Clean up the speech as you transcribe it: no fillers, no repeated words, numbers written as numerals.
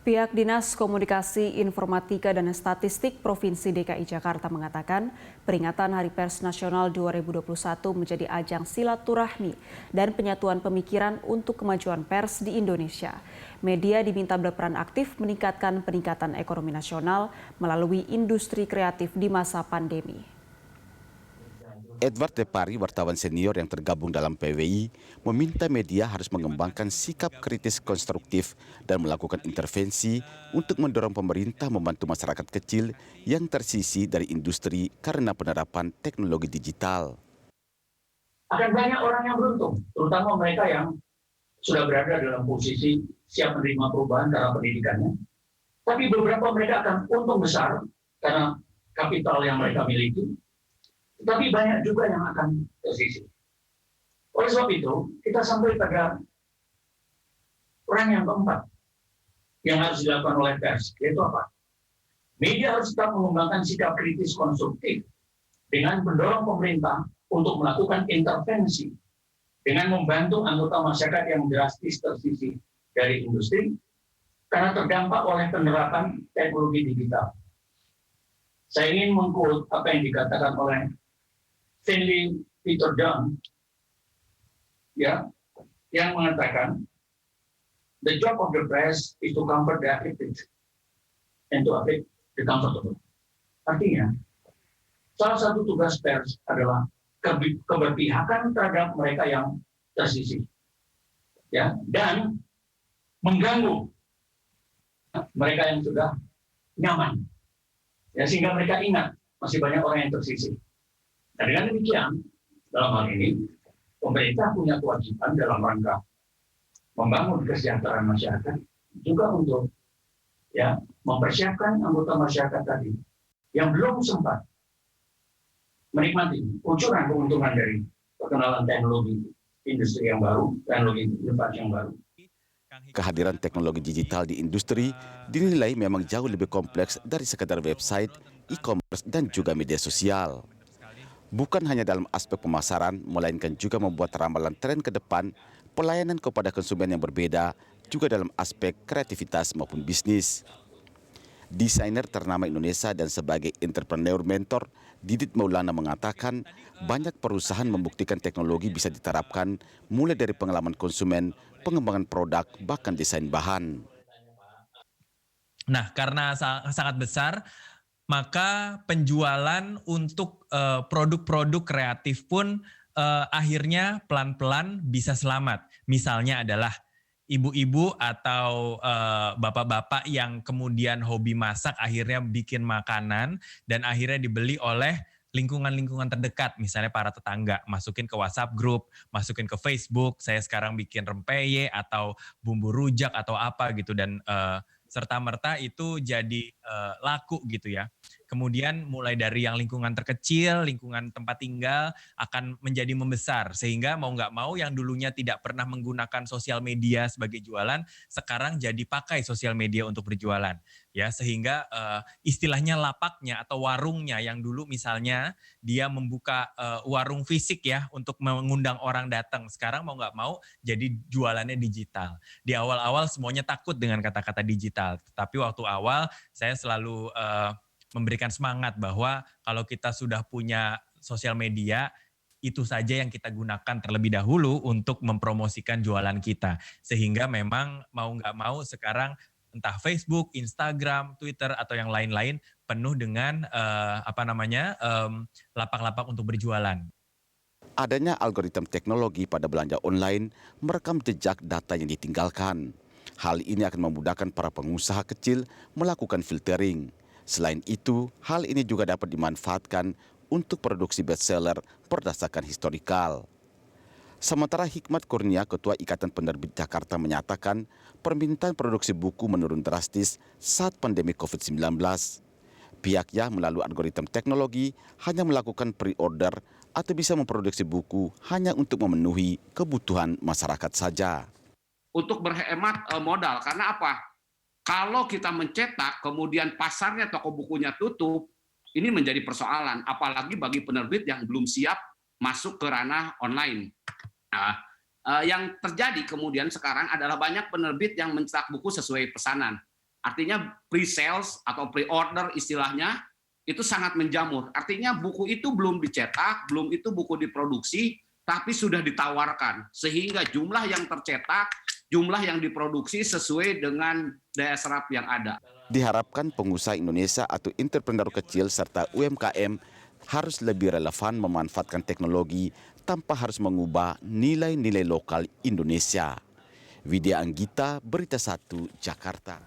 Pihak Dinas Komunikasi Informatika dan Statistik Provinsi DKI Jakarta mengatakan peringatan Hari Pers Nasional 2021 menjadi ajang silaturahmi dan penyatuan pemikiran untuk kemajuan pers di Indonesia. Media diminta berperan aktif meningkatkan peningkatan ekonomi nasional melalui industri kreatif di masa pandemi. Edward Depari, wartawan senior yang tergabung dalam PWI, meminta media harus mengembangkan sikap kritis konstruktif dan melakukan intervensi untuk mendorong pemerintah membantu masyarakat kecil yang tersisih dari industri karena penerapan teknologi digital. Akan banyak orang yang beruntung, terutama mereka yang sudah berada dalam posisi siap menerima perubahan dalam pendidikannya. Tapi beberapa mereka akan untung besar karena kapital yang mereka miliki. Tapi banyak juga yang akan tersisih. Oleh sebab itu, kita sampai pada peran yang keempat yang harus dilakukan oleh pers, yaitu apa? Media harus tetap mengembangkan sikap kritis konstruktif dengan mendorong pemerintah untuk melakukan intervensi dengan membantu anggota masyarakat yang drastis tersisih dari industri karena terdampak oleh penerapan teknologi digital. Saya ingin mengkut apa yang dikatakan oleh Stanley Peter Dunn, ya, yang mengatakan, the job of the press is to comfort the afflicted and to afflict the comfortable. Artinya, salah satu tugas pers adalah keberpihakan terhadap mereka yang tersisih, ya, dan mengganggu mereka yang sudah nyaman, ya, sehingga mereka ingat masih banyak orang yang tersisih. Nah, dengan demikian, dalam hal ini, pemerintah punya kewajiban dalam rangka membangun kesejahteraan masyarakat, juga untuk ya mempersiapkan anggota masyarakat tadi yang belum sempat menikmati kucuran keuntungan dari perkenalan teknologi industri yang baru, teknologi inovasi yang baru. Kehadiran teknologi digital di industri dinilai memang jauh lebih kompleks dari sekadar website, e-commerce, dan juga media sosial. Bukan hanya dalam aspek pemasaran, melainkan juga membuat ramalan tren ke depan, pelayanan kepada konsumen yang berbeda, juga dalam aspek kreativitas maupun bisnis. Desainer ternama Indonesia dan sebagai entrepreneur mentor, Didit Maulana mengatakan banyak perusahaan membuktikan teknologi bisa diterapkan mulai dari pengalaman konsumen, pengembangan produk, bahkan desain bahan. Nah, karena sangat besar, maka penjualan untuk produk-produk kreatif pun akhirnya pelan-pelan bisa selamat. Misalnya adalah ibu-ibu atau bapak-bapak yang kemudian hobi masak akhirnya bikin makanan dan akhirnya dibeli oleh lingkungan-lingkungan terdekat, misalnya para tetangga, masukin ke WhatsApp group, masukin ke Facebook, saya sekarang bikin rempeye atau bumbu rujak atau apa gitu, dan serta-merta itu jadi laku gitu ya. Kemudian mulai dari yang lingkungan terkecil, lingkungan tempat tinggal akan menjadi membesar. Sehingga mau nggak mau yang dulunya tidak pernah menggunakan sosial media sebagai jualan, sekarang jadi pakai sosial media untuk berjualan. Ya, sehingga istilahnya lapaknya atau warungnya yang dulu misalnya dia membuka warung fisik ya untuk mengundang orang datang. Sekarang mau nggak mau jadi jualannya digital. Di awal-awal semuanya takut dengan kata-kata digital. Tapi waktu awal saya selalu memberikan semangat bahwa kalau kita sudah punya sosial media, itu saja yang kita gunakan terlebih dahulu untuk mempromosikan jualan kita. Sehingga memang mau nggak mau sekarang entah Facebook, Instagram, Twitter, atau yang lain-lain penuh dengan lapak-lapak untuk berjualan. Adanya algoritma teknologi pada belanja online merekam jejak data yang ditinggalkan. Hal ini akan memudahkan para pengusaha kecil melakukan filtering. Selain itu, hal ini juga dapat dimanfaatkan untuk produksi bestseller berdasarkan historikal. Sementara Hikmat Kurnia, Ketua Ikatan Penerbit Jakarta, menyatakan permintaan produksi buku menurun drastis saat pandemi COVID-19. Pihaknya melalui algoritma teknologi hanya melakukan pre-order atau bisa memproduksi buku hanya untuk memenuhi kebutuhan masyarakat saja. Untuk berhemat modal, karena apa? Kalau kita mencetak, kemudian pasarnya toko bukunya tutup, ini menjadi persoalan, apalagi bagi penerbit yang belum siap masuk ke ranah online. Nah, yang terjadi kemudian sekarang adalah banyak penerbit yang mencetak buku sesuai pesanan. Artinya pre-sales atau pre-order istilahnya itu sangat menjamur. Artinya buku itu belum dicetak, belum itu buku diproduksi, tapi sudah ditawarkan. Sehingga jumlah yang tercetak, jumlah yang diproduksi sesuai dengan daya serap yang ada. Diharapkan pengusaha Indonesia atau entrepreneur kecil serta UMKM harus lebih relevan memanfaatkan teknologi tanpa harus mengubah nilai-nilai lokal Indonesia. Widya Anggita, Berita 1, Jakarta.